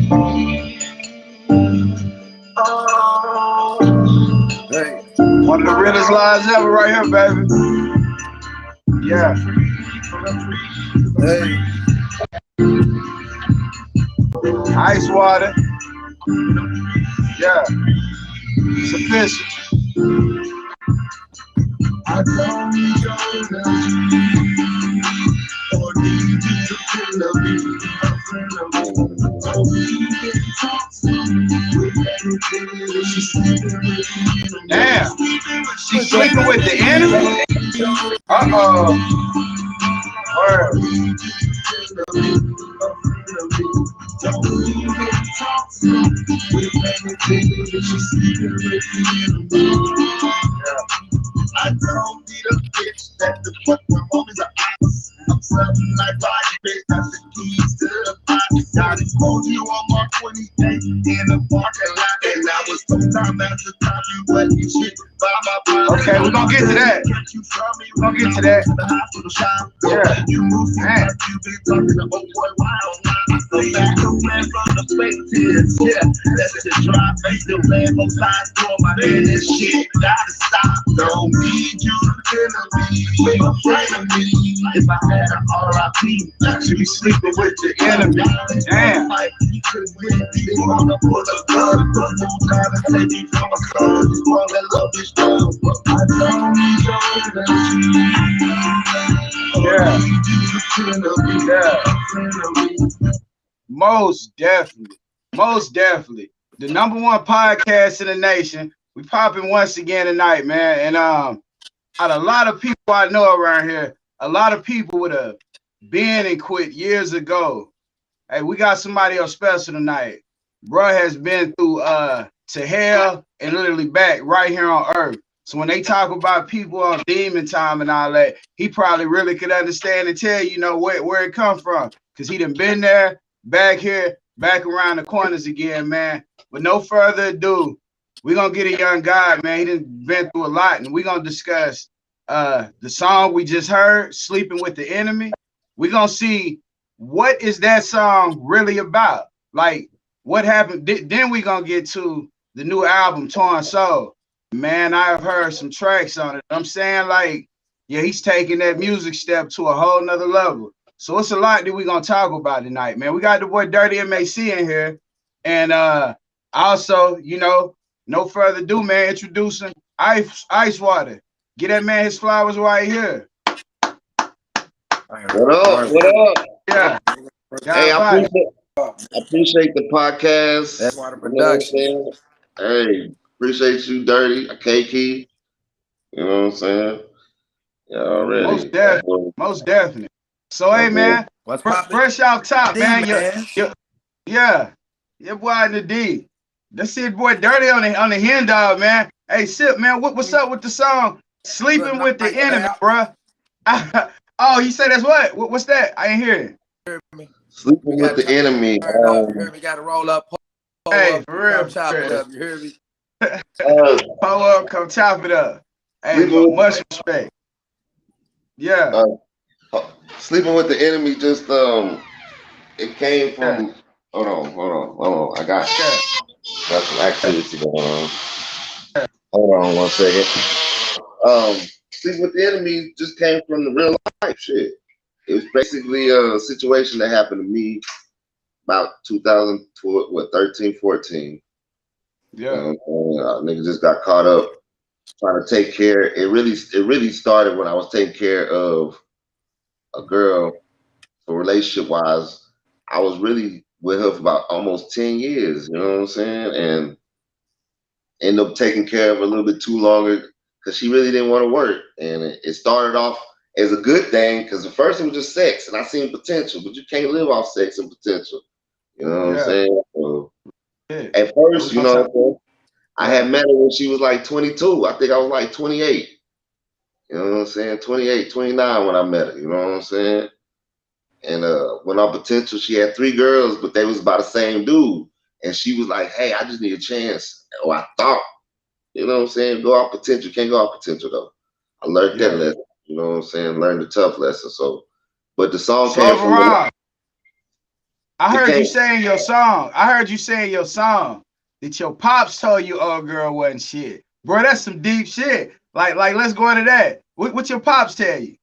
Hey, One of the realest lives ever right here, baby. Yeah. hey, Ice water. Yeah. It's official. I don't need your energy, or need you to feel of me, a friend of me. So we can talk with everything that she's sleeping with the enemy. Damn, she's sleeping with the enemy? Uh-oh. Word. Don't even talk with everything that she's sleeping with the enemy. I don't need a bitch that the fuck my homies are ice. I'm something like body bitch, that's the keys to the box. I just told you on my 28th in the parking lot, and I was sometime after time you wasn't shit by my brother. Okay, we're gonna get to that. We're gonna get to that. Yeah. You move like you've been talking to old boy wild. Go back to man from the fake tears. Yeah, that's the drive, face the land, both sides for my man. This shit gotta stop. Don't need you to enemy, be afraid of me. If I had an RIP, should be sleeping with the enemy. Damn. You could win, you wanna put a gun, but no time to take me from a gun. You wanna love this dog, but I don't need your energy. Yeah. Yeah. Most definitely. Most definitely. The #1 podcast in the nation. We popping once again tonight, man. And out of a lot of people I know around here, a lot of people would have been and quit years ago. Hey, we got somebody else special tonight. Bruh has been through to hell and literally back right here on earth. So when they talk about people on demon time and all that, he probably really could understand and tell you know where it come from. Because he done been there, back here, back around the corners again, man. With no further ado, we're gonna get a young guy, man. He done been through a lot, and we're gonna discuss the song we just heard, Sleeping with the Enemy. We're gonna see what is that song really about? Like what happened? Then we're gonna get to the new album, Torn Soul. Man, I've heard some tracks on it. I'm saying, like, yeah, he's taking that music step to a whole nother level. So it's a lot that we're gonna talk about tonight, man. We got the boy Dirty MAC in here. And also, you know, no further ado, man, introducing Ice Water. Get that man his flowers right here. What up? What up? Yeah. Hey, I appreciate the podcast. that's Water Production. Hey, appreciate you, Dirty, KK. You know what I'm saying? Yeah, already. Most definitely. So, hey, man, fresh off top, man. Yeah, your boy in the D. Let's see boy Dirty on the hen dog, man. Hey, Sip, man, what's up with the song Sleeping with the Enemy, bruh? Oh, you said that's what? What's that? I ain't hear it. Sleeping with the Enemy. We got to roll up. Hey, up, for real. Chop it up. You hear me? Pull up, come chop it up. Hey, much respect. Yeah. Sleeping with the Enemy just it came from hold on. I got some activity going on. Hold on one second. Sleeping with the Enemy just came from the real life shit. It was basically a situation that happened to me about 2013, 14. Yeah. Nigga just got caught up trying to take care. It really started when I was taking care of a girl. For relationship wise, I was really with her for about almost 10 years, you know what I'm saying? And ended up taking care of her a little bit too longer because she really didn't want to work. And it started off as a good thing because the first it was just sex and I seen potential, but you can't live off sex and potential. You know what I'm saying? So, at first, you know, I had met her when she was like 22. I think I was like 28. You know what I'm saying? 28, 29 when I met her, you know what I'm saying? And when on potential, she had 3 girls, but they was by the same dude. And she was like, hey, I just need a chance. Or I thought, you know what I'm saying? Go off potential. Can't go off potential though. I learned that lesson. You know what I'm saying? Learned the tough lesson. So, but the song came from I heard you became say in your song. I heard you say in your song that your pops told you old girl wasn't shit. Bro, that's some deep shit. Like let's go into that. What your pops tell you?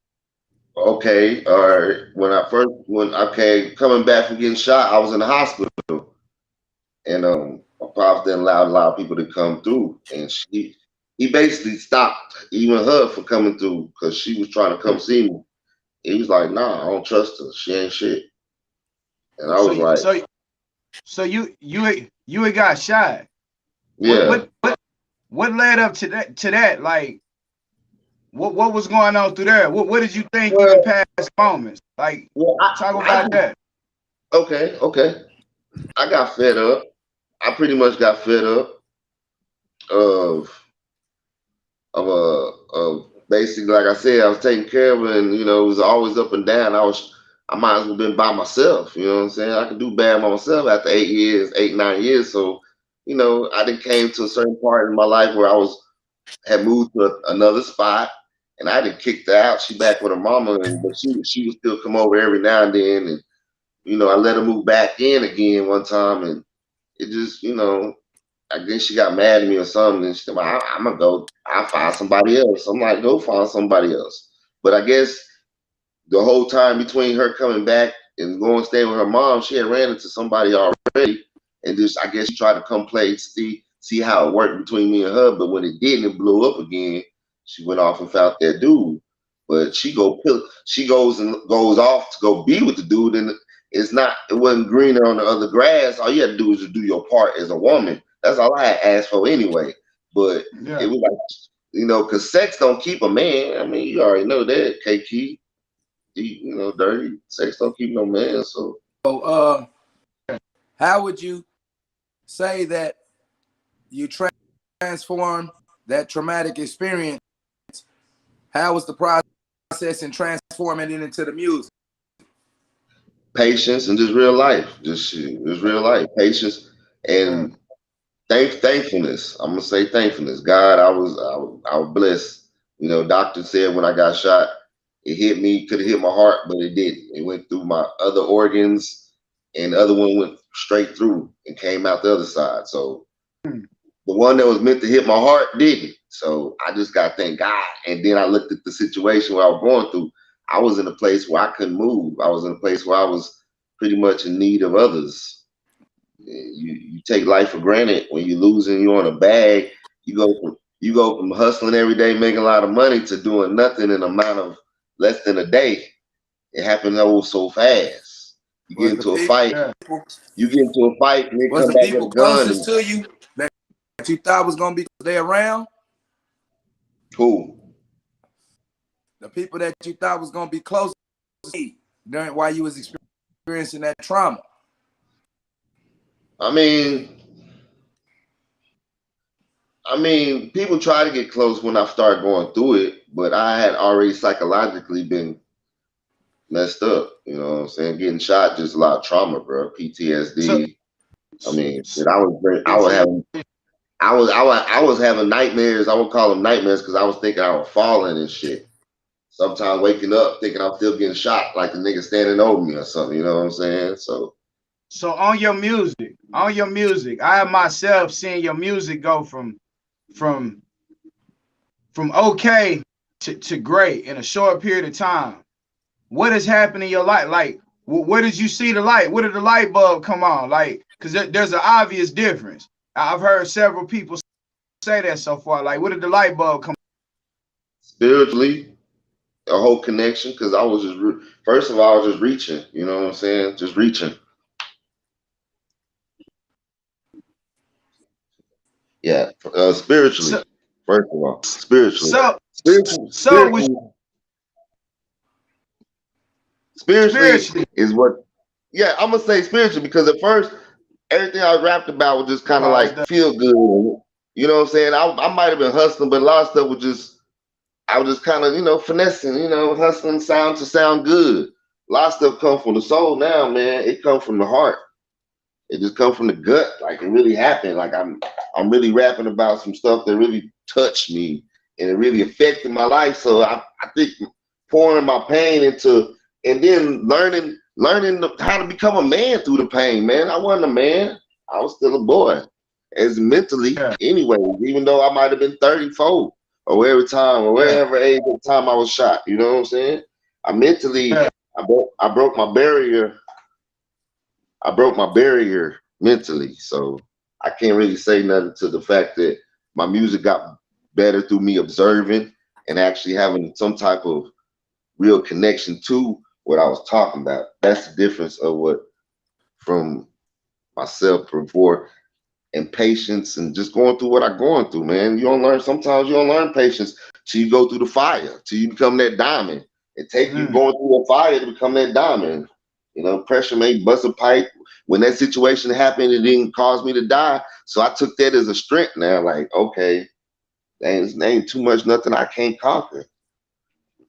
okay. All right. When I came coming back from getting shot, I was in the hospital, and my pops didn't allow a lot of people to come through, and he basically stopped even her from coming through because she was trying to come see me. He was like, "Nah, I don't trust her. She ain't shit." And I So was like, you had got shot. What "Yeah." what what what led up to that? Like what was going on through there? What did you think in them Well, past moments? Like well, talk I about that. okay. I got fed up. I pretty much got fed up of of basically, like I said, I was taking care of her, and it was always up and down. I might as well been by myself. You know what I'm saying? I could do bad by myself after 8 years, 8, 9 years. So, I did came to a certain part in my life where had moved to another spot, and I did kicked her out. She back with her mama, but she would still come over every now and then, and I let her move back in again one time, and it just, I guess she got mad at me or something, and she said, "Well, I'm gonna go. I'll find somebody else." I'm like, "Go find somebody else." But I guess the whole time between her coming back and going stay with her mom, she had ran into somebody already, and just I guess she tried to come play, see how it worked between me and her. But when it didn't, it blew up again. She went off and found that dude. But she goes off to go be with the dude, and it wasn't greener on the other grass. All you had to do was just do your part as a woman. That's all I had asked for anyway. But it Yeah. was like, because sex don't keep a man. I mean, you already know that, KK. Dirty sex don't keep no man. So how would you say that you transform that traumatic experience? How was the process in transforming it into the music? patience and just real life, just real life, patience Yeah. and thankfulness. I'm gonna say thankfulness. God, I was blessed. Doctor said when I got shot, it hit me, could have hit my heart, but it didn't. It went through my other organs, and the other one went straight through and came out the other side. So Hmm. the one that was meant to hit my heart didn't. So I just got to thank God. And then I looked at the situation where I was going through. I was in a place where I couldn't move. I was in a place where I was pretty much in need of others. You take life for granted when you're losing. You're on a bag. You go from hustling every day, making a lot of money, to doing nothing in a amount of less than a day. It happened so fast. You get Was the into a people fight. Yeah. You get into a fight, and they was come the back with people a gun. closest And to you that you thought was gonna be there around? cool. The people that you thought was gonna be close to you during while you was experiencing that trauma. I mean, people try to get close when I start going through it, but I had already psychologically been messed up. You know what I'm saying? Getting shot, just a lot of trauma, bro. So PTSD. I mean, so I was having nightmares. I would call them nightmares because I was thinking I was falling and shit. Sometimes waking up thinking I'm still getting shot, like the nigga standing over me or something. You know what I'm saying? So so on your music, I have myself seen your music go from okay to great in a short period of time. What has happened in your life? Like, where did you see the light? Where did the light bulb come on? Like, because there's an obvious difference. I've heard several people say that so far. Like, where did the light bulb come? spiritually, a whole connection because I was first of all, I was just reaching. You know what I'm saying? Just reaching. Yeah, spiritually. So, First of all, spiritually, so, spiritually, so was spiritually spiritually. is what. Yeah, I'm gonna say spiritually because at first everything I rapped about was just kind of Pause like that. feel good. You know what I'm saying? I might have been hustling, but a lot of stuff was just I was just kind of finessing. Hustling sound to sound good. A lot of stuff come from the soul now, man. It comes from the heart. It just comes from the gut. Like it really happened. Like I'm really rapping about some stuff that really touched me and it really affected my life. So I think pouring my pain into and then learning how to become a man through the pain, man. I wasn't a man. I was still a boy. As mentally, Yeah, anyway, even though I might have been 34 or whatever time or yeah, whatever age at the time I was shot. You know what I'm saying? I mentally, yeah. I broke my barrier. I broke my barrier mentally. So I can't really say nothing to the fact that my music got better through me observing and actually having some type of real connection to what I was talking about. That's the difference of what from myself before and patience and just going through what I'm going through, man. You don't learn sometimes you don't learn patience till you go through the fire, till you become that diamond. It take you Mm, going through a fire to become that diamond. You know, pressure may bust a pipe. When that situation happened, it didn't cause me to die. So I took that as a strength now. Like, okay, there ain't too much nothing I can't conquer.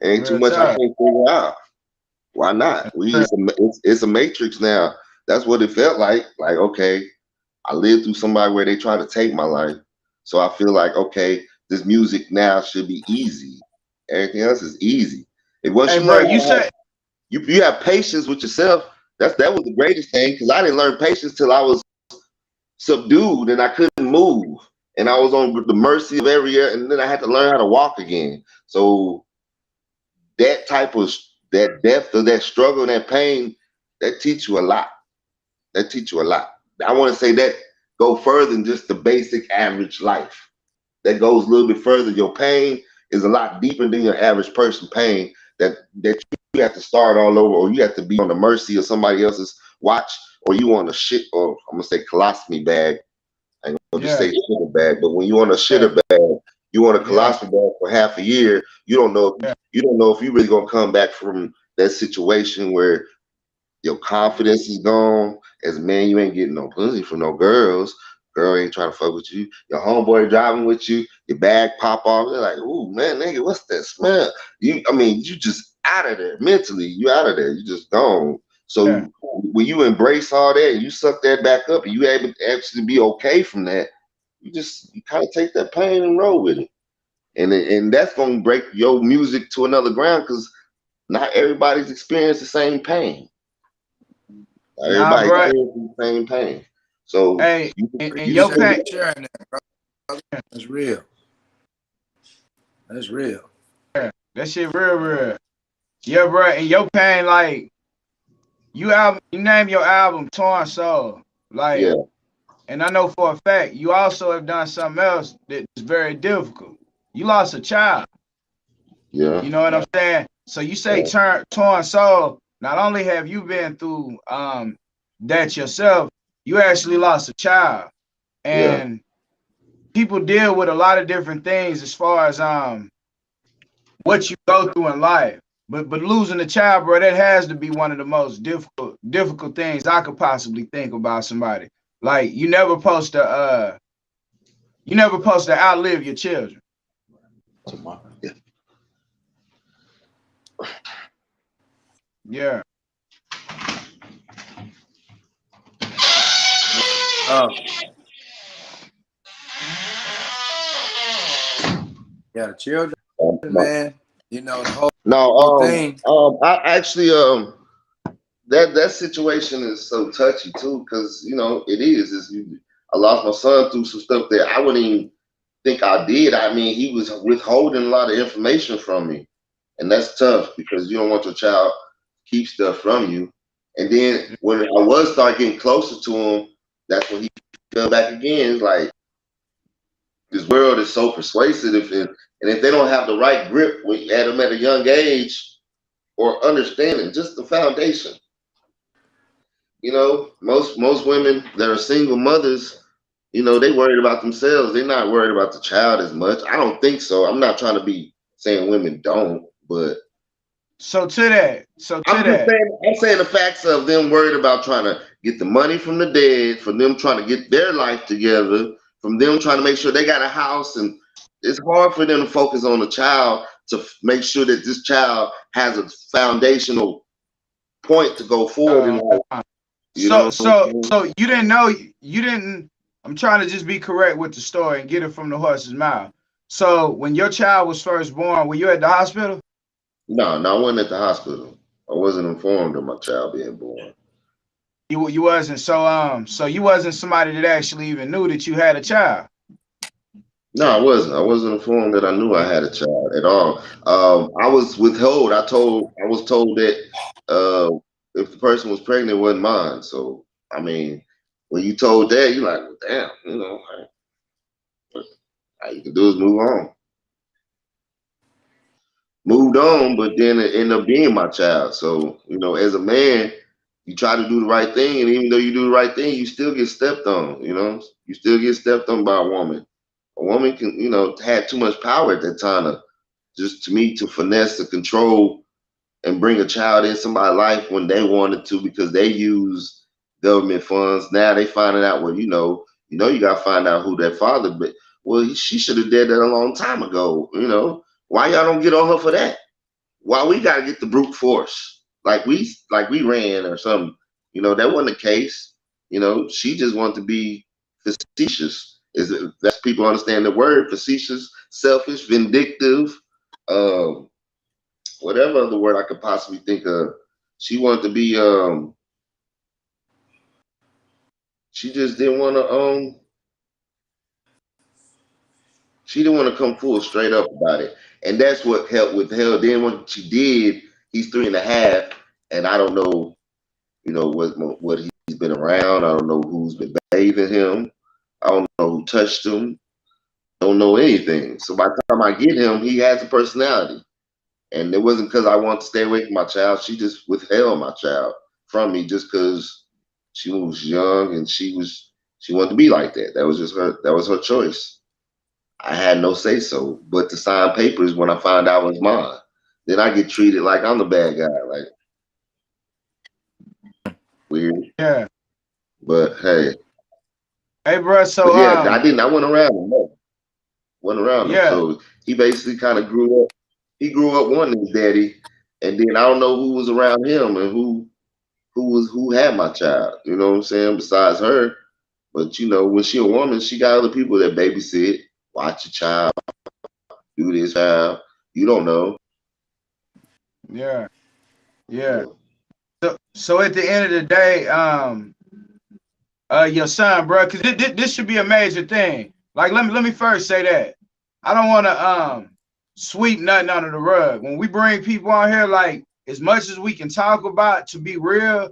There ain't too real much I talk. can't figure out. Why not? Real- It's a matrix now. That's what it felt like. Like, okay, I lived through somebody where they tried to take my life. So I feel like, okay, this music now should be easy. Everything else is easy. And once Hey, you bro, learn you how to have, said, you have patience with yourself, that was the greatest thing because I didn't learn patience till I was subdued and I couldn't move. And I was on the mercy of every year, and then I had to learn how to walk again. So that type of that depth of that struggle and that pain, that teach you a lot. That teach you a lot. I want to say that go further than just the basic average life. That goes a little bit further. Your pain is a lot deeper than your average person pain. That you have to start all over, or you have to be on the mercy of somebody else's watch, or you on a shit, or I'm gonna say colostomy bag. I ain't gonna just yeah, say shitter bag, but when you on a yeah, shitter bag, you on a yeah, colostomy bag for half a year. yeah, You don't know if you really gonna come back from that situation where your confidence is gone. As a man, you ain't getting no pussy from no girls. Girl ain't trying to fuck with you. Your homeboy driving with you. Your bag pop off. They're like, ooh, man, nigga, what's that smell? You just out of there mentally. You out of there. You just gone. yeah. So when you embrace all that, you suck that back up, and you able to actually be okay from that. You kind of take that pain and roll with it, and that's gonna break your music to another ground because not everybody's experienced the same pain. Nah, Everybody bro. experiencing the same pain. So Hey, and you can your Appreciate say pain, you sharing that, bro. That's real. That's real. that shit real, real. Yeah, bro. And your pain, like you name your album Torn Soul. yeah, Like, and I know for a fact you also have done something else that's very difficult. You lost a child. yeah, You know what I'm saying? So you say yeah, torn soul. Not only have you been through that yourself, you actually lost a child. yeah, And people deal with a lot of different things as far as what you go through in life. But losing a child, bro, that has to be one of the most difficult things I could possibly think about somebody. Like you never supposed to outlive your children. yeah. Yeah. Oh, yeah, the children, No, man. You know, the no, whole thing. I actually, that situation is so touchy too, because it is. I lost my son through some stuff that I wouldn't even think I did. I mean, he was withholding a lot of information from me, and that's tough because you don't want your child to keep stuff from you. And then when I was start getting closer to him, that's when he fell back again. It's like this world is so persuasive, and if they don't have the right grip at them at a young age or understanding, just the foundation. Most women that are single mothers, they worried about themselves. They're not worried about the child as much. I don't think so. I'm not trying to be saying women don't, but So to that, I'm saying the facts of them worried about trying to get the money from the dead, from them trying to get their life together, from them trying to make sure they got a house, and it's hard for them to focus on the child to make sure that this child has a foundational point to go forward in uh, life. You So know what I'm so saying? so you didn't know you didn't. I'm trying to just be correct with the story and get it from the horse's mouth. So when your child was first born, were you at the hospital? No, I wasn't at the hospital. I wasn't informed of my child being born. You wasn't so you wasn't somebody that actually even knew that you had a child. No, I wasn't. I wasn't informed that I knew I had a child at all. I was withheld. I was told that if the person was pregnant, it wasn't mine. So, I mean, when you told that, you're like, well, damn, you know, all you can do is move on. Moved on, but then it ended up being my child. So, you know, as a man, you try to do the right thing, and even though you do the right thing, you still get stepped on. You know, you still get stepped on by a woman. A woman can, you know, had too much power at that time to just to me to finesse, to control, and bring a child in somebody's life when they wanted to because they use government funds. Now they finding out, well, you got to find out who their father. But well, she should have did that a long time ago. You know, why y'all don't get on her for that? Why we got to get the brute force like we ran or something? You know, that wasn't the case. You know, she just wanted to be facetious. Is it, that's people understand the word facetious, selfish, vindictive. Um, Whatever other word I could possibly think of. She wanted to be she just didn't want to she didn't want to come full straight up about it. And that's what helped with hell. Then when she did, he's 3.5, and I don't know, you know, what he's been around. I don't know who's been bathing him. I don't know who touched him. Don't know anything. So by the time I get him, he has a personality. And it wasn't because I wanted to stay away from my child. She just withheld my child from me just because she was young and she wanted to be like that. That was just her. That was her choice. I had no say so, but to sign papers when I found out it was mine. Then I get treated like I'm the bad guy. Like weird, Yeah. but hey. Hey, bro. But So yeah, I didn't. I went around him. No. Went around him. yeah, So he basically kind of grew up. He grew up wanting his daddy, and then I don't know who was around him and who had my child. You know what I'm saying? Besides her, but you know, when she a woman, she got other people that babysit, watch your child, do this child. You don't know. yeah, yeah. Yeah. So at the end of the day, your son, bro, because this should be a major thing. Like, let me first say that I don't want to sweep nothing under the rug. When we bring people on here, like as much as we can talk about, to be real,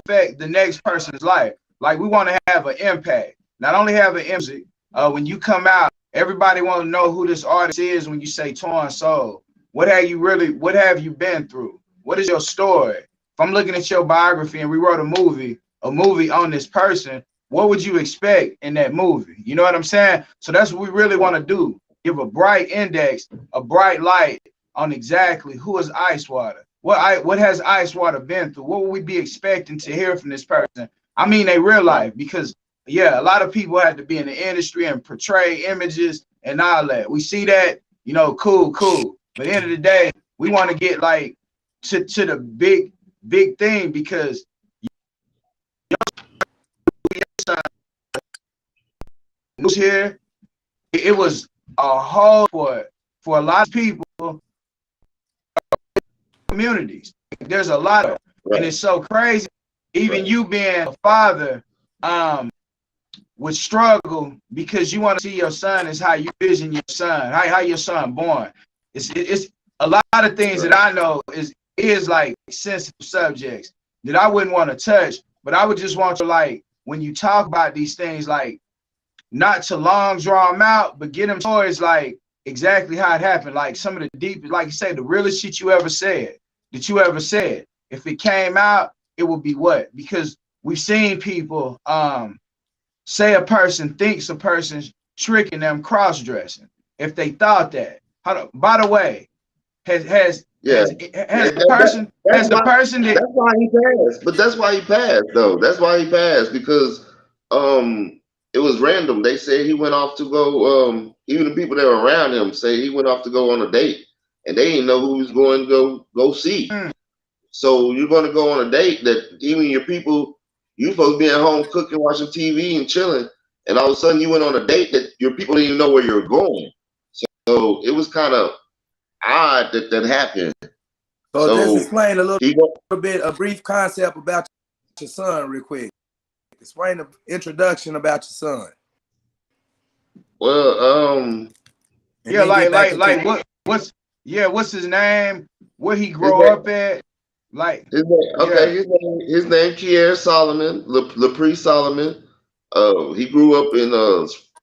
affect the next person's life. Like we want to have an impact, not only have an impact. When you come out, everybody want to know who this artist is. When you say Torn Soul, what have you been through? What is your story? If I'm looking at your biography and we wrote a movie on this person, what would you expect in that movie? You know what I'm saying? So that's what we really want to do. Give a bright index, a bright light on exactly who is Ice Water. What has Ice Water been through? What would we be expecting to hear from this person? I mean, they real life, because yeah, a lot of people have to be in the industry and portray images and all that. We see that, you know, cool. But at the end of the day, we want to get like to the big thing, because was here. It was a whole for a lot of people, communities. There's a lot of, and it's so crazy. Even you being a father, would struggle because you want to see your son as how you vision your son, how your son born. It's a lot of things that I know is like sensitive subjects that I wouldn't want to touch, but I would just want to, like, when you talk about these things, like, not to long draw them out, but get them towards like exactly how it happened. Like some of the deep, like you say, the realest shit you ever said, If it came out, it would be what? Because we've seen people say a person thinks a person's tricking them cross-dressing. If they thought that. By the way, has the person that That's why he passed. But that's why he passed, though. That's why he passed, because it was random. They said he went off to go. Even the people that were around him say he went off to go on a date, and they didn't know who he was going to go see. So you're going to go on a date that even your people, you supposed to be at home cooking, watching TV, and chilling, and all of a sudden you went on a date that your people didn't even know where you're going. So it was kind of odd that happened. So just So explain a he go, little bit, a brief concept about your son, real quick. Explain the introduction about your son, well, and Yeah, then get back into what's his name? Where he his grow name, up at? Like, his name, yeah, okay, his name Kier Solomon, Lepre Solomon. He grew up in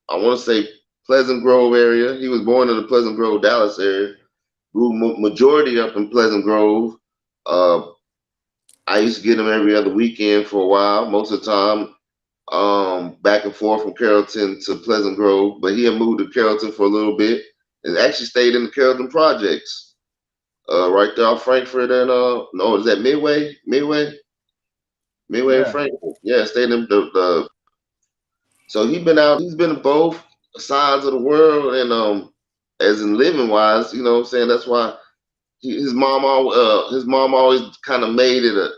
I want to say Pleasant Grove area. He was born in the Pleasant Grove, Dallas area. Grew majority up in Pleasant Grove. Uh, I used to get him every other weekend for a while, most of the time. Back and forth from Carrollton to Pleasant Grove, but he had moved to Carrollton for a little bit and actually stayed in the Carrollton projects, right there off Frankfurt and no, is that Midway and yeah. Frankfurt? Yeah, stayed in the. So he's been out. He's been in both sides of the world, and as in living wise, you know what I'm saying. That's why his mom always kind of made it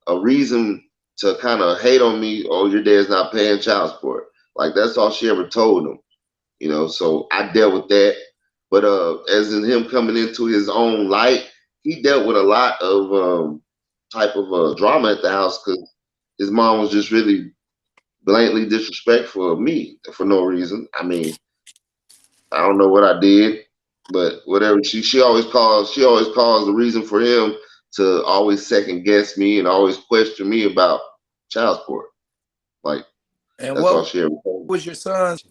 a reason to kind of hate on me. Oh, your dad's not paying child support. Like that's all she ever told him. You know, so I dealt with that. But as in him coming into his own light, he dealt with a lot of type of drama at the house because his mom was just really blatantly disrespectful of me for no reason. I mean, I don't know what I did, but whatever. She always calls the reason for him to always second guess me and always question me about child support. Like and that's all what she ever told me. was your son's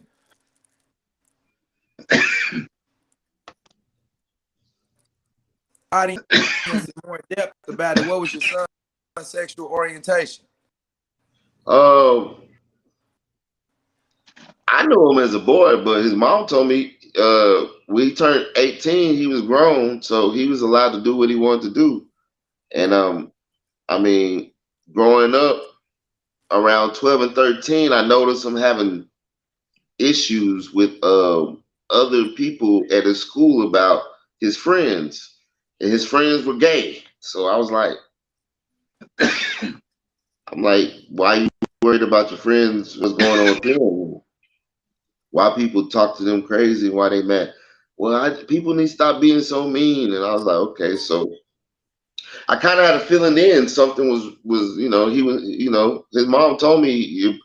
audience is more in depth about it? What was your son's sexual orientation? Um, I knew him as a boy, but his mom told me when he turned 18, he was grown, so he was allowed to do what he wanted to do. And I mean, growing up around 12 and 13, I noticed him having issues with other people at his school about his friends, and his friends were gay. So I was like, I'm like, why you worried about your friends? What's going on with them? Why people talk to them crazy? Why they mad? Well, people need to stop being so mean. And I was like, okay, so I kind of had a feeling then something was he was his mom told me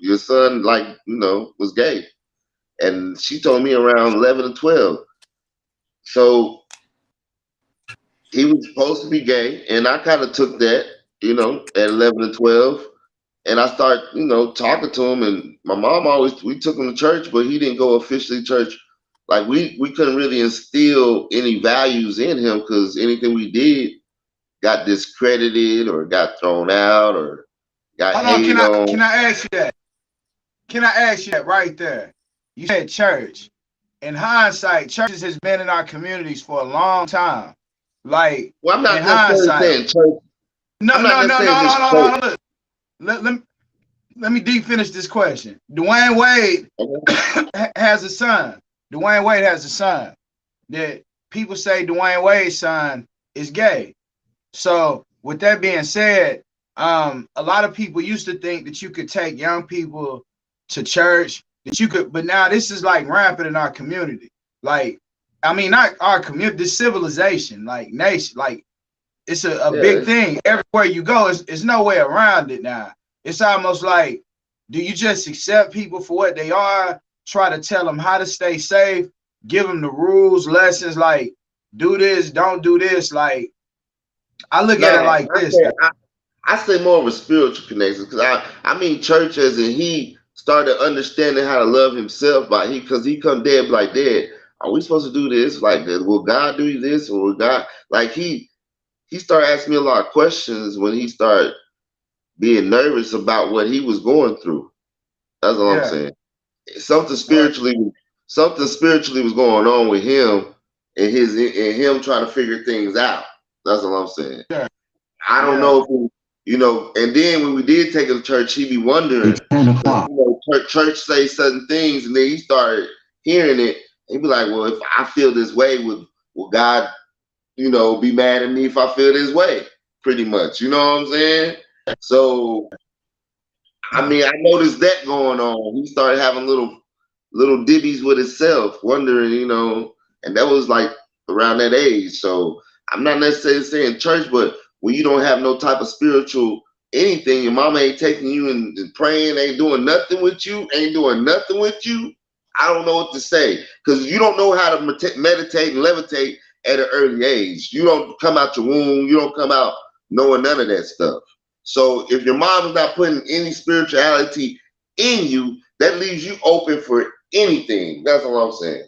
your son was gay, and she told me around 11 or 12. So he was supposed to be gay, and I kind of took that at 11 and 12. And I start, talking to him, and my mom always we took him to church, but he didn't go officially to church. Like we couldn't really instill any values in him because anything we did got discredited or got thrown out or got Hold on, hated can on. I ask you that? Can I ask you that right there? You said church. In hindsight, churches has been in our communities for a long time. Like Well, I'm in not necessarily hindsight, saying church. I'm no, not no, no, no, necessarily hold just on, hold church. on, hold on. Let me deep finish this question. Dwayne Wade Okay? has a son. Dwayne Wade has a son. That people say Dwayne Wade's son is gay. So with that being said, a lot of people used to think that you could take young people to church, that you could, but now this is like rampant in our community. Like, I mean, not our community, this civilization, like nation, like it's a big Yeah, thing. Everywhere you go, it's no way around it now. It's almost like, do you just accept people for what they are, try to tell them how to stay safe, give them the rules, lessons, like do this, don't do this. Like, I look at it no, like this. I say more of a spiritual connection because I mean church as in he started understanding how to love himself by because he come dead like dad. Are we supposed to do this? Like, will God do this? Or will God like he started asking me a lot of questions when he started being nervous about what he was going through. That's all I'm Yeah, saying. Something right. spiritually, something spiritually was going on with him and him trying to figure things out. That's all I'm saying. Yeah, I don't yeah, know if and then when we did take him to church, he'd be wondering, it's 10 'cause, o'clock. church say certain things, and then he started hearing it. He'd be like, well, if I feel this way, will God, be mad at me if I feel this way? Pretty much, you know what I'm saying? So I mean, I noticed that going on. He started having little dibbies with himself, wondering, and that was like around that age. So I'm not necessarily saying church, but when you don't have no type of spiritual anything, your mama ain't taking you and praying, ain't doing nothing with you, ain't doing nothing with you. I don't know what to say because you don't know how to meditate and levitate at an early age. You don't come out your womb. You don't come out knowing none of that stuff. So if your mom is not putting any spirituality in you, that leaves you open for anything. That's all I'm saying.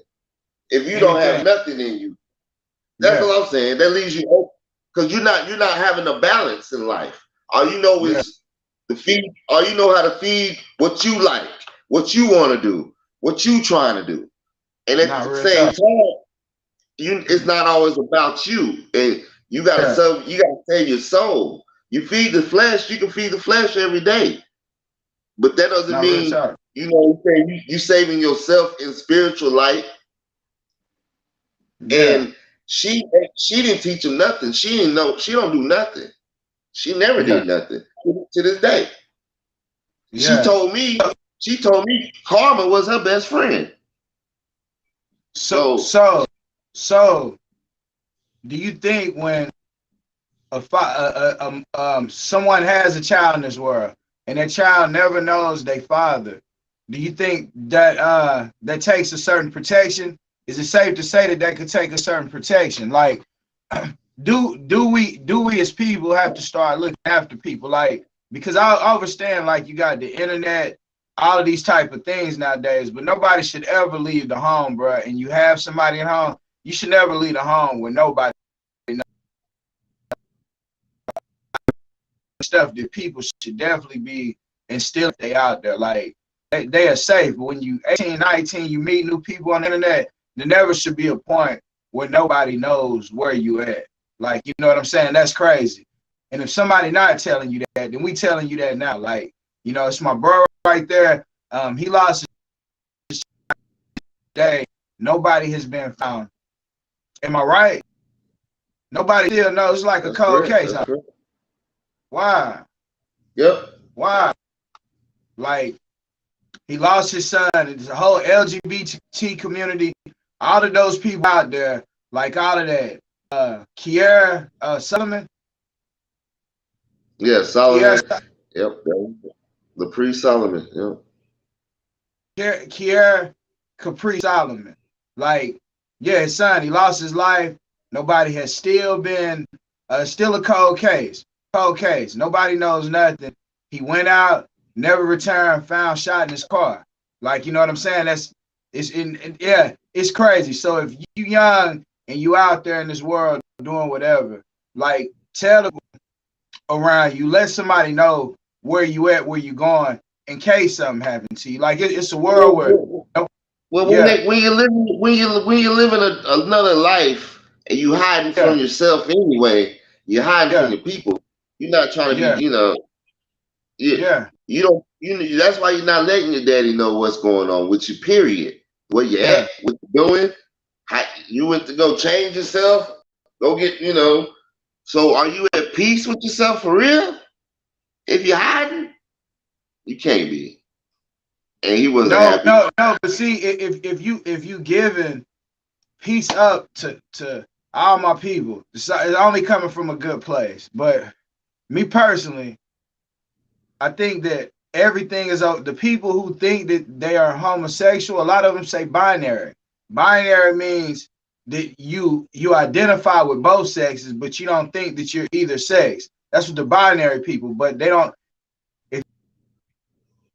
If you don't have nothing in you, that's all I'm saying. That leaves you open because you're not having a balance in life. All you know is to feed. All you know how to feed what you like, what you want to do, what you trying to do, and at the same time, it's not always about you. And you gotta save your soul. You feed the flesh. You can feed the flesh every day, but that doesn't mean you saving yourself in spiritual light. And she didn't teach him nothing. She didn't know. She don't do nothing. She never did nothing to this day. She told me karma was her best friend. So do you think when someone has a child in this world and that child never knows their father, do you think that that takes a certain protection? Is it safe to say that that could take a certain protection? Like, do we as people have to start looking after people? Like, because I understand, like, you got the internet, all of these type of things nowadays, but nobody should ever leave the home, bro. And you have somebody at home, you should never leave the home with nobody. Stuff that people should definitely be instilling they out there. Like, they are safe, but when you 18, 19, you meet new people on the internet, there never should be a point where nobody knows where you at. Like, you know what I'm saying? That's crazy. And if somebody not telling you that, then we telling you that now. Like, you know, it's my bro right there. He lost his day. Nobody has been found. Am I right? Nobody still knows. It's like a cold case. Why? Yep. Why? Like, he lost his son. It's a whole LGBT community. All of those people out there, like all of that. Kiera Solomon. Yeah, Solomon. Yep. Lepre Solomon. Yep. Kiera Capri Solomon. Like, yeah, his son, he lost his life. Nobody has still been, still a cold case. Cold case. Nobody knows nothing. He went out, never returned, found shot in his car. Like, you know what I'm saying? It's crazy. So if you young and you out there in this world doing whatever, like, tell them around you, let somebody know where you at, where you going, in case something happens to you. Like, it's a world where when you're living another life and you hiding from yourself anyway, you're hiding from your people. You're not trying to be, you don't. That's why you're not letting your daddy know what's going on with you. Period. Where you at? What you doing? How, you went to go change yourself? Go get, So are you at peace with yourself for real? If you're hiding, you can't be. And he wasn't happy. No. But see, if you giving peace up to all my people, it's only coming from a good place. But me personally, I think that everything is the people who think that they are homosexual. A lot of them say binary. Binary means that you identify with both sexes, but you don't think that you're either sex. That's what the binary people. But they don't. If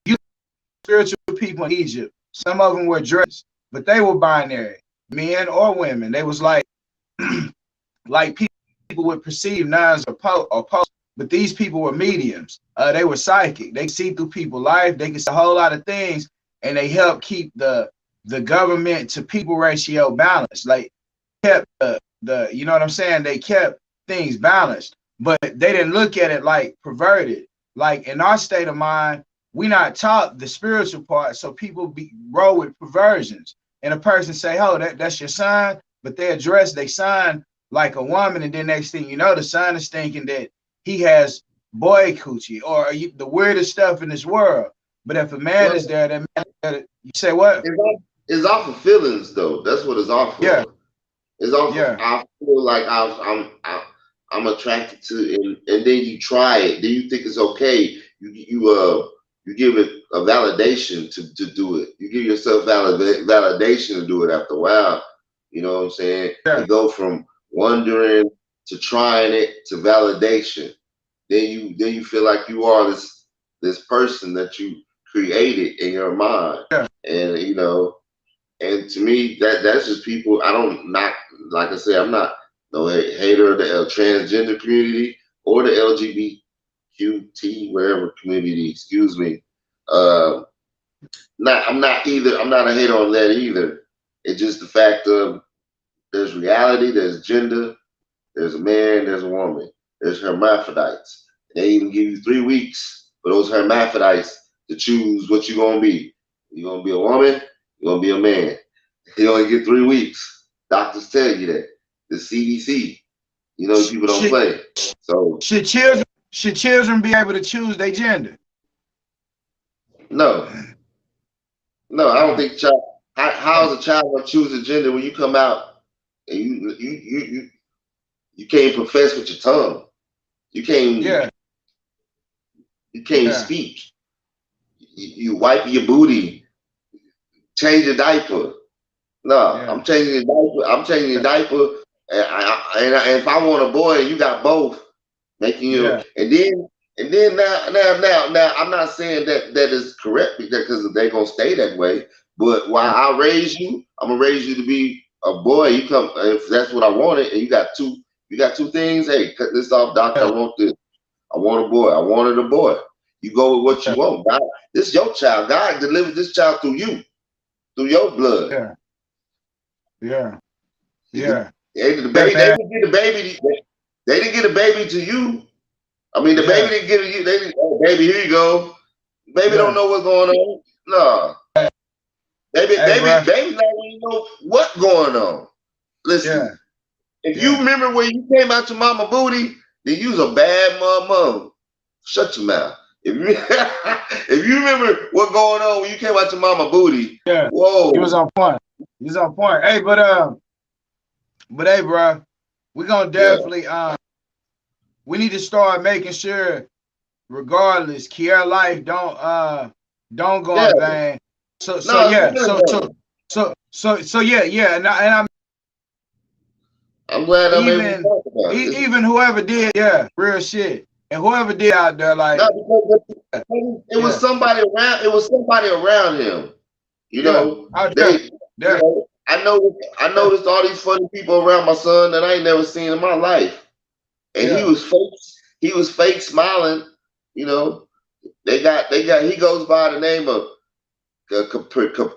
you spiritual people in Egypt, some of them were dressed, but they were binary, men or women. They was like people would perceive nuns or post, but these people were mediums. They were psychic. They see through people's life. They can see a whole lot of things, and they help keep the government to people ratio balanced. Like, kept the you know what I'm saying? They kept things balanced, but they didn't look at it like perverted. Like, in our state of mind, we not taught the spiritual part, so people roll with perversions. And a person say, "Oh, that's your son," but they address their son like a woman, and then next thing you know, the son is thinking that he has boy coochie or the weirdest stuff in this world. But if a man is there, that man, you say what? It's off of feelings, though. That's what it's off of. It's also Yeah. I feel like I'm attracted to, and then you try it. Then you think it's okay. You give it a validation to do it. You give yourself validation to do it after a while. You know what I'm saying? Yeah. It go from wondering to trying it to validation. Then you feel like you are this person that you created in your mind, Yeah. and and to me, that's just people. I don't not like I said. I'm not no hater of the transgender community or the LGBTQT whatever community. Excuse me. Uh, I'm not either. I'm not a hater on that either. It's just the fact of there's reality, there's gender, there's a man, there's a woman, there's hermaphrodites. They even give you 3 weeks for those hermaphrodites to choose what you're gonna be. You're gonna be a woman. You're gonna be a man. You only get 3 weeks. Doctors tell you that. The CDC. People don't Should play. So should children be able to choose their gender? no, no, I don't Uh, think child. How is a child gonna choose a gender when you come out and you can't profess with your tongue. You can't yeah. you can't Yeah. speak. You wipe your booty, change your diaper. No, Yeah. I'm changing your diaper. I'm changing your diaper. And if I want a boy, and you got both, making you. Yeah. And then now, I'm not saying that is correct because they're gonna stay that way. But while I raise you, I'm gonna raise you to be a boy. You come if that's what I wanted, and you got two. You got two things. Hey, cut this off, doctor. I Yeah. want this. I want a boy. I wanted a boy. You go with what you want. God, this is your child. God delivered this child through you, through your blood. Yeah. Yeah. The, Yeah. the Yeah, baby, they man. didn't get a baby. They didn't get a baby to you. I mean, the baby Yeah. didn't get it. They didn't. Oh, baby, here you go. Baby don't Yeah. know what's going on. No, Hey, bro. baby not even know what's going on. Listen, Yeah. if you Yeah. remember when you came out your mama booty, then you's a bad mama. Shut your mouth. If you if you remember what going on when you came out your mama booty, Yeah. He was whoa, on point. He was on point. Hey, but hey, bro, we're gonna yeah, definitely we need to start making sure, regardless, Kiara life don't go yeah. in vain. So No, yeah, it's not that. so yeah, yeah, and I'm I'm glad I'm able to even talk about it. even whoever did, yeah, real shit. And whoever did out there, Not like, because it was yeah, somebody around. It was somebody around him. yeah, out there, They. there, yeah, I noticed all these funny people around my son that I ain't never seen in my life, and he yeah, was fake. He was fake smiling. You know, He goes by the name of KAPTRRIA,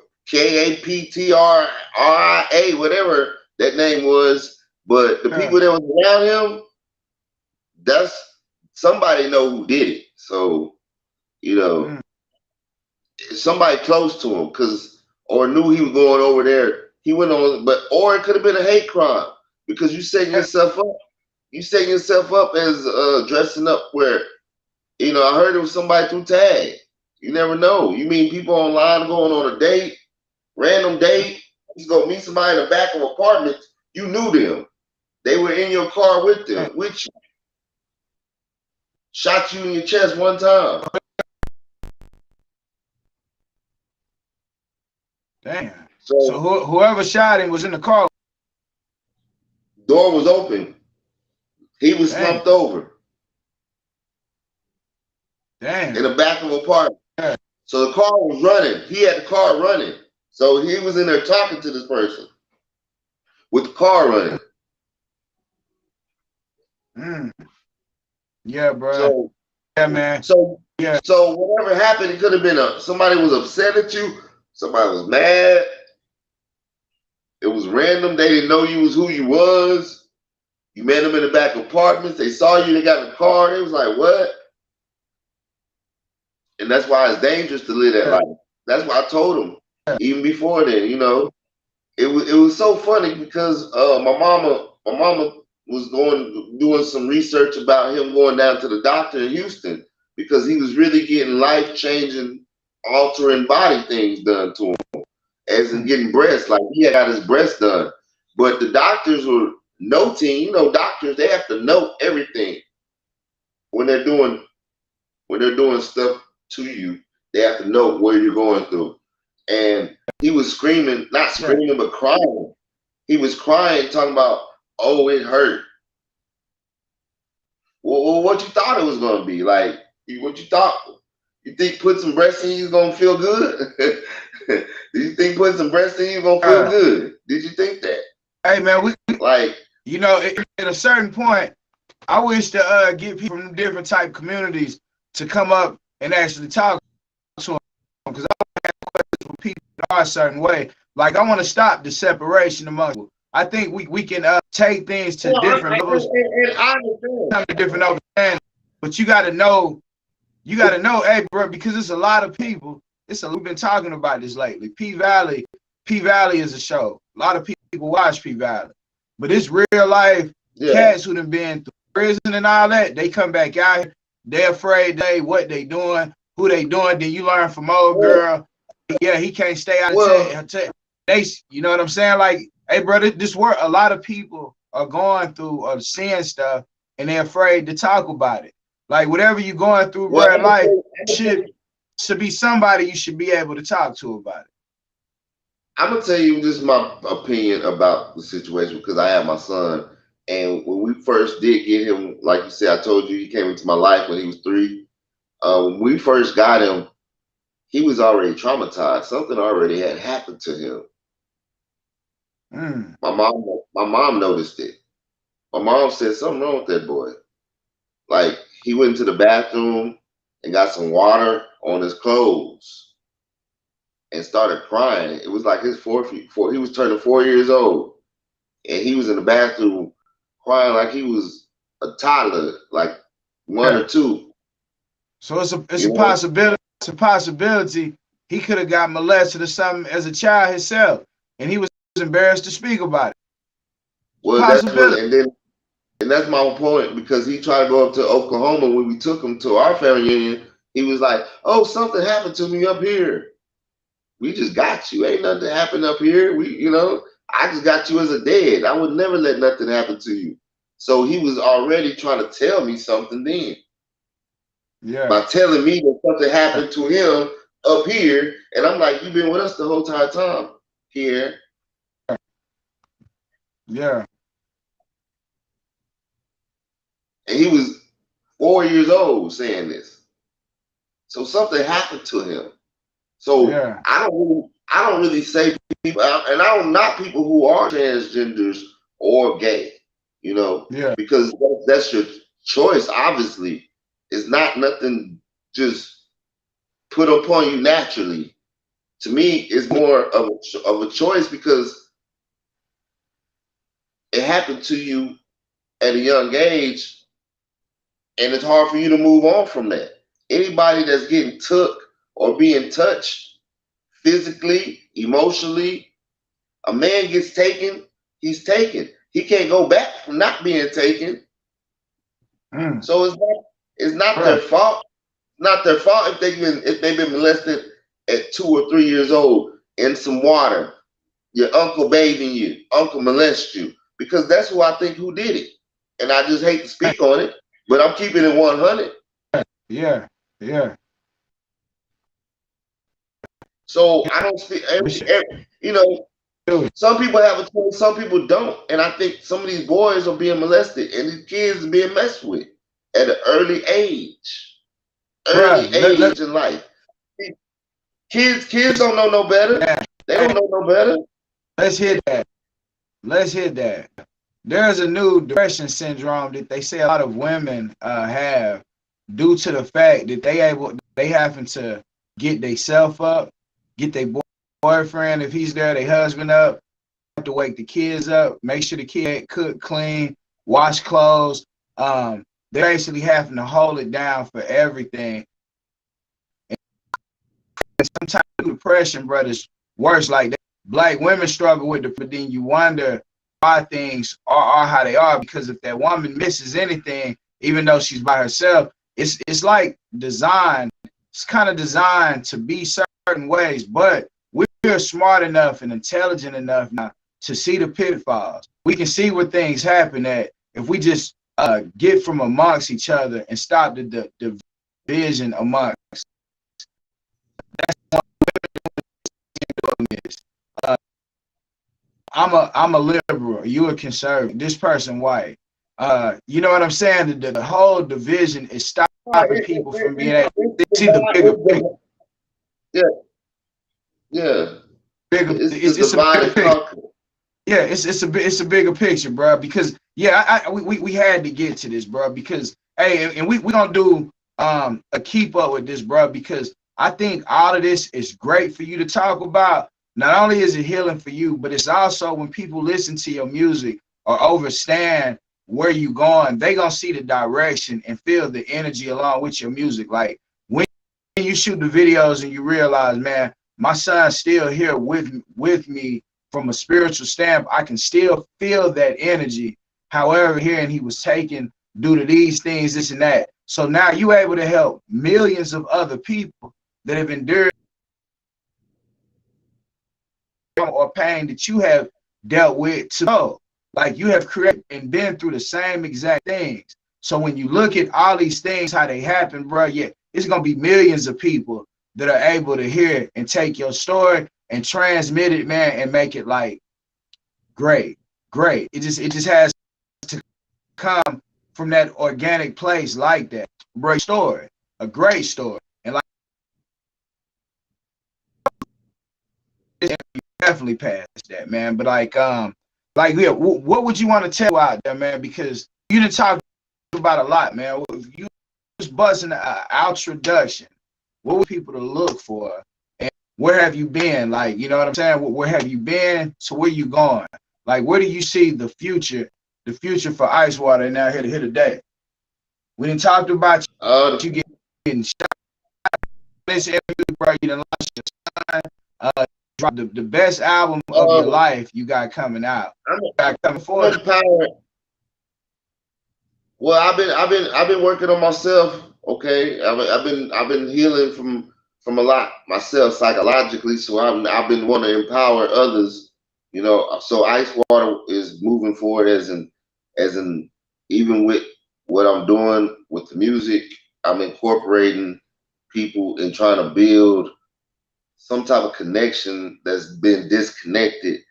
whatever that name was. But the yeah, people that was around him, that's somebody know who did it. So you know, mm, somebody close to him, because or knew he was going over there. He went on, or it could have been a hate crime because you setting yeah, yourself up. You setting yourself up as dressing up where I heard it was somebody through tag. You never know. You mean people online going on a date, random date? You go meet somebody in the back of apartments. You knew them. They were in your car with damn, them, with you. Shot you in your chest one time. damn. So So whoever shot him was in the car. door was open. He was Damn, slumped over in damn, the back of an apartment. yeah, So the car was running. He had the car running. So he was in there talking to this person with the car running. mm, yeah, bro, So yeah, man, so yeah, so whatever happened, it could have been somebody was upset at you, somebody was mad, it was random, they didn't know you was who you was. You met them in the back apartments, they saw you, they got in the car, they was like, what? And that's why it's dangerous to live that yeah, life. That's why I told them, yeah, even before then. It was so funny because my mama was going doing some research about him going down to the doctor in Houston because he was really getting life changing, altering body things done to him, as in mm, getting breasts. Like he had got his breast done, But the doctors were noting, you know, doctors, they have to note everything when they're doing stuff to you. They have to know what you're going through. And he was screaming, not screaming, but crying. He was crying, talking about, oh, it hurt. Well, what you thought it was gonna be? Like, what you thought? You think put some breast in you is gonna feel good? Did you think putting some breast in you is gonna feel good? Did you think that? Hey man, we Like, you know, at a certain point, I wish to get people from different type communities to come up and actually talk to them, because I have questions for people that are a certain way. Like, I want to stop the separation among people. I think we can take things to different levels, and I understand. come to different understanding. But you got to know, hey, bro, because it's a lot of people. We've been talking about this lately. P-Valley is a show. A lot of people watch P-Valley, but it's real life cats who done been through prison and all that. They come back out here. They're afraid what they doing, who they doing. Then you learn from old girl. Yeah, he can't stay out of town. You know what I'm saying? Like, hey, brother, this work. A lot of people are going through or seeing stuff, and they're afraid to talk about it. Like, whatever you're going through, bro, in life should be somebody you should be able to talk to about it. I'm gonna tell you just my opinion about the situation, because I have my son, and when we first did get him, like you said, I told you he came into my life when he was 3. When we first got him, he was already traumatized. Something already had happened to him. My mom noticed it. My mom said something wrong with that boy. Like, he went into the bathroom and got some water on his clothes and started crying. It was like his he was turning 4 years old, and he was in the bathroom crying like he was a toddler, like 1 or 2. So it's a possibility. It's a possibility he could have got molested or something as a child himself, and he was embarrassed to speak about it. Well, that's my point, because he tried to go up to Oklahoma when we took him to our family reunion. He was like, "Oh, something happened to me up here. We just got you. Ain't nothing happened up here. I just got you as a dad. I would never let nothing happen to you." So he was already trying to tell me something then. Yeah. By telling me that something happened to him up here, and I'm like, "You've been with us the whole entire time here." Yeah. And he was 4 years old saying this. So something happened to him. So I don't really say people, and I don't knock people who are transgenders or gay, because that's your choice. Obviously, it's not nothing just put upon you naturally. To me, it's more of a choice, because it happened to you at a young age, and it's hard for you to move on from that. Anybody that's getting took or being touched physically, emotionally, a man gets taken, he's taken. He can't go back from not being taken. So it's not their fault. Not their fault if they've been molested at 2 or 3 years old in some water. Your uncle bathing you, uncle molest you, because that's who I think who did it. And I just hate to speak on it, but I'm keeping it 100. Yeah. So I don't speak. Some people have a choice, some people don't, and I think some of these boys are being molested, and these kids are being messed with at an early age. In life. Kids don't know no better. They don't know no better. Let's hit that. There's a new depression syndrome that they say a lot of women have, due to the fact that they happen to get themselves up, get their boyfriend, if he's there, their husband up, have to wake the kids up, make sure the kid cook, clean, wash clothes. They're basically having to hold it down for everything. And sometimes depression, brothers, worse like that. Black women struggle with it, but then you wonder why things are how they are, because if that woman misses anything, even though she's by herself, it's like designed. It's kind of designed to be certain ways, but we're smart enough and intelligent enough now to see the pitfalls. We can see where things happen at if we just get from amongst each other and stop the division amongst. This. Uh, I'm a liberal. You a conservative. This person white. You know what I'm saying? The whole division is stopping people from being able to see the bigger picture. Yeah, yeah. It's the It's a divide bigger and picture. conquer. Yeah, it's a bigger picture, bro. Because yeah, we had to get to this, bro. Because hey, and we gonna do a keep up with this, bro. Because I think all of this is great for you to talk about. Not only is it healing for you, but it's also when people listen to your music or understand where you going, they gonna see the direction and feel the energy along with your music. Like when you shoot the videos and you realize, man, my son's still here with me from a spiritual standpoint. I can still feel that energy. However, here and he was taken due to these things, this and that. So now you able to help millions of other people that have endured or pain that you have dealt with to know. Like you have created and been through the same exact things. So when you look at all these things, how they happen, bro, yeah, it's gonna be millions of people that are able to hear and take your story and transmit it, man, and make it like great. It just has to come from that organic place like that. Great story, a great story, and like definitely past that, man. But like yeah, what would you want to tell out there, man? Because you didn't talk about a lot, man. If you was buzzing an introduction, what would people to look for? And where have you been? Like, you know what I'm saying? Where have you been? So where you going? Like, where do you see the future for Ice Water now here today? We didn't talk about you getting shot. This interview, bro, you done lost your son. Drop the best album of your life you got coming out. Got coming forward. Well, I've been working on myself. Okay, I've been healing from a lot myself psychologically. So I've been wanting to empower others. You know, so Ice Water is moving forward as in even with what I'm doing with the music, I'm incorporating people and trying to build some type of connection that's been disconnected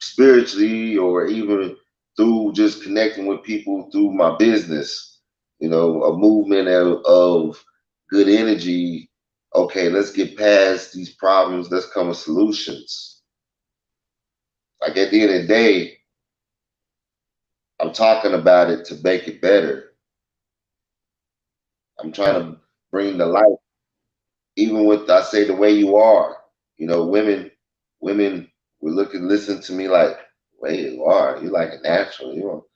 spiritually or even through just connecting with people through my business, you know, a movement of good energy. Okay, let's get past these problems. Let's come with solutions. Like at the end of the day, I'm talking about it to make it better. I'm trying to bring the light, even with I say the way you are. You know, women will look and listen to me like, way you are. You like a natural. You know,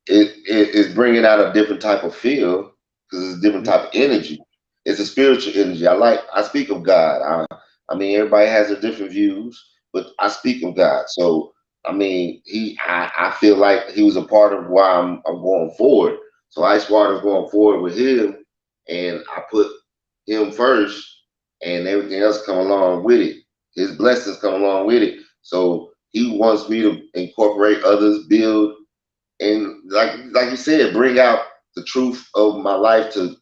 it is bringing out a different type of feel because it's a different type of energy. It's a spiritual energy. I speak of God. I mean everybody has their different views, but I speak of God. So I mean I feel like he was a part of why I'm going forward. So Ice Water's going forward with him, and I put him first, and everything else come along with it. His blessings come along with it. So he wants me to incorporate others, build, and like you said, bring out the truth of my life to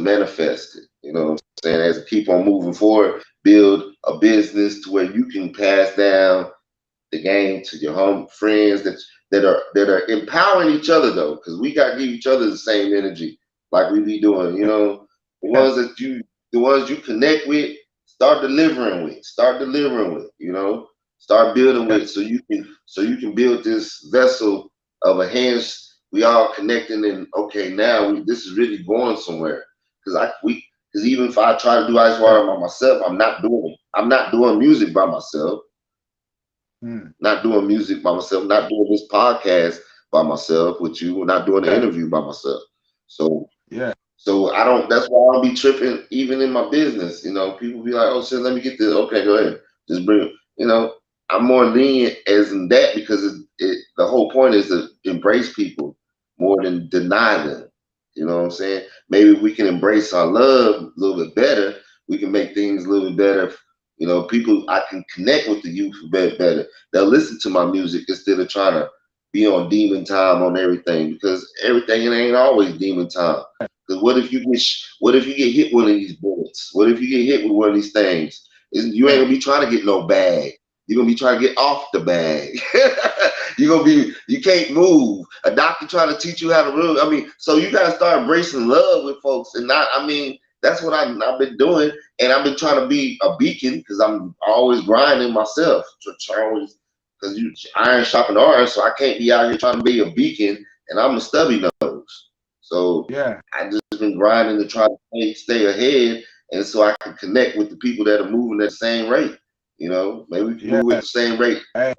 manifest it. You know what I'm saying? As I keep on moving forward, build a business to where you can pass down the game to your home friends that are empowering each other though, because we got to give each other the same energy like we be doing. You know, the ones you connect with, start delivering with. You know, start building with, so you can build this vessel of a hands. We all connecting, and okay, now this is really going somewhere. Because even if I try to do Ice Water by myself, I'm not doing it. I'm not doing music by myself. Not doing music by myself, not doing this podcast by myself with you, not doing the interview by myself. So yeah, so I don't. That's why I don't be tripping even in my business. You know, people be like, "Oh shit, let me get this." Okay, go ahead, just bring it. You know, I'm more lenient as in that because the whole point is to embrace people more than deny them. You know what I'm saying? Maybe if we can embrace our love a little bit better, we can make things a little bit better. You know, people, I can connect with the youth better. They'll listen to my music instead of trying to be on demon time on everything, because everything it ain't always demon time. Because what if you get what if you get hit one of these bullets? What if you get hit with one of these things? You ain't gonna be trying to get no bag. You're gonna be trying to get off the bag. You can't move. A doctor trying to teach you how to move. I mean, so you gotta start embracing love with folks, and not. I mean, that's what I've been doing, and I've been trying to be a beacon because I'm always grinding myself. Because you iron sharpening iron, so I can't be out here trying to be a beacon, and I'm a stubby nose. So Yeah. I just been grinding to try to stay ahead, and so I can connect with the people that are moving at the same rate. You know, maybe we can move at the same rate and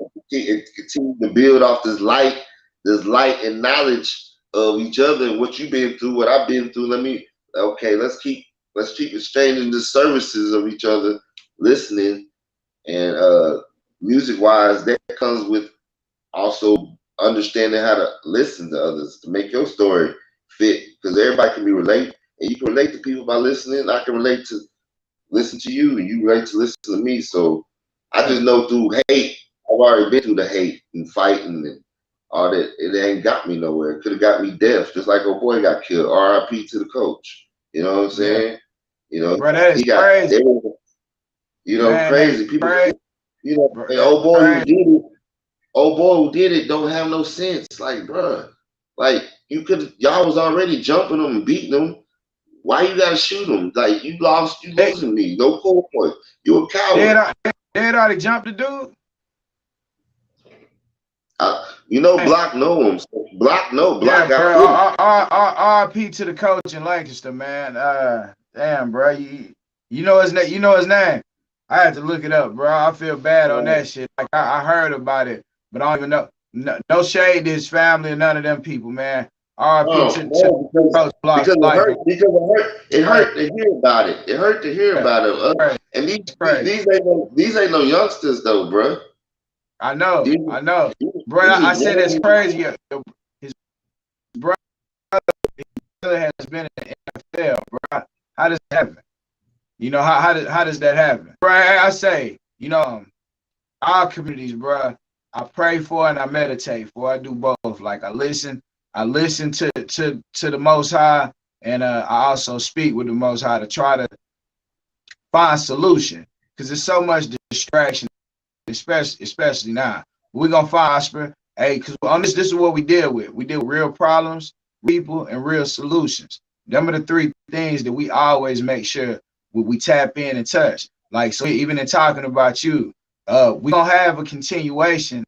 continue to build off this light and knowledge of each other and what you've been through, what I've been through. Let's keep exchanging the services of each other, listening, and music wise, that comes with also understanding how to listen to others to make your story fit, because everybody can be relate, and you can relate to people by listening. I can relate to listen to you, and you relate to listen to me. So I just know through hate, I've already been through the hate and fighting and all that. It ain't got me nowhere. It could have got me deaf, just like old boy got killed. R.I.P. to the coach. You know what I'm saying? You know, Bro, that is he got crazy. crazy people. Crazy. You know, Bro, and old boy who did it don't have no sense. Like, bruh, like y'all was already jumping them and beating them. Why you gotta shoot them? Like, you losing me. No cool point. You a coward. They had already jumped the dude. Block know him. Block got bro. footage. R.P. to the coach in Lancaster, man. Damn, bro. You know his name. You know his name. I had to look it up, bro. I feel bad on that shit. Like I heard about it, but I don't even know. No shade to his family and none of them people, man. R.P. to coach. Because it hurt to hear about it. It hurt to hear about it. And these ain't no youngsters though, bro. I know, bro. I said it's crazy. His brother has been in the NFL, bro. How does that happen? You know, how does that happen? Bro, I say, our communities, bro, I pray for and I meditate for. I do both. Like I listen to the Most High, and I also speak with the Most High to try to find solution, because there's so much distraction, especially now. We're gonna find, hey, because on this is what we deal with. We deal with real problems, people, and real solutions. Them are the three things that we always make sure we tap in and touch. Like, so even in talking about you, we're gonna have a continuation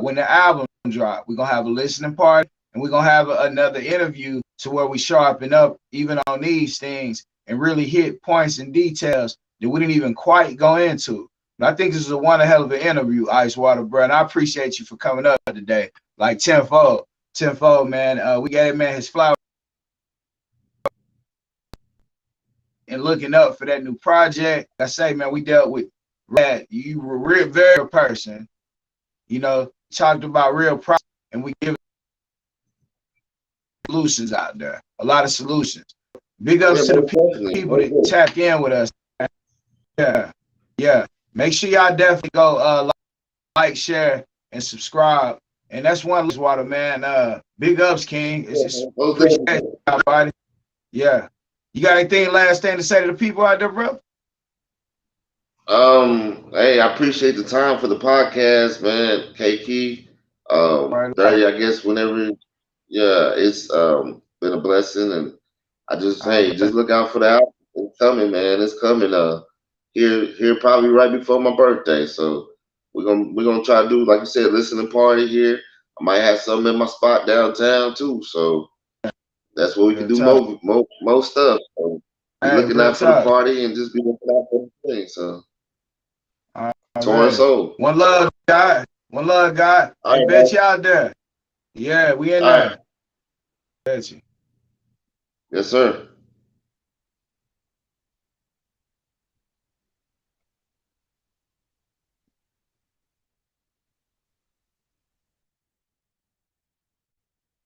when the album drop. We're gonna have a listening party, and we're gonna have another interview to where we sharpen up even on these things and really hit points and details that we didn't even quite go into. But I think this is one hell of an interview, Ice Water, bro. And I appreciate you for coming up today. Like tenfold, man. We gave man his flower and looking up for that new project. I say, man, we dealt with that. You were real, very person. Talked about real problems, and we give solutions out there. A lot of solutions. Big ups to the people that tapped in with us. Yeah. Make sure y'all definitely go like, share, and subscribe. And that's one Water, man. Big ups, King. It's just appreciate y'all, buddy. Yeah. You got anything last thing to say to the people out there, bro? Hey, I appreciate the time for the podcast, man. K-Key. Dirty, I guess whenever, it's been a blessing, and I just just look out for the album. It's coming, man. It's coming. Here probably right before my birthday. So we're gonna try to do, like you said, listening party here. I might have something in my spot downtown too. So that's what we can do most stuff. So be looking out for the party and just be looking out for the thing. So torn soul. One love, God. One love, God. I bet you out there. Yeah, we in there. Bet you. Yes, sir.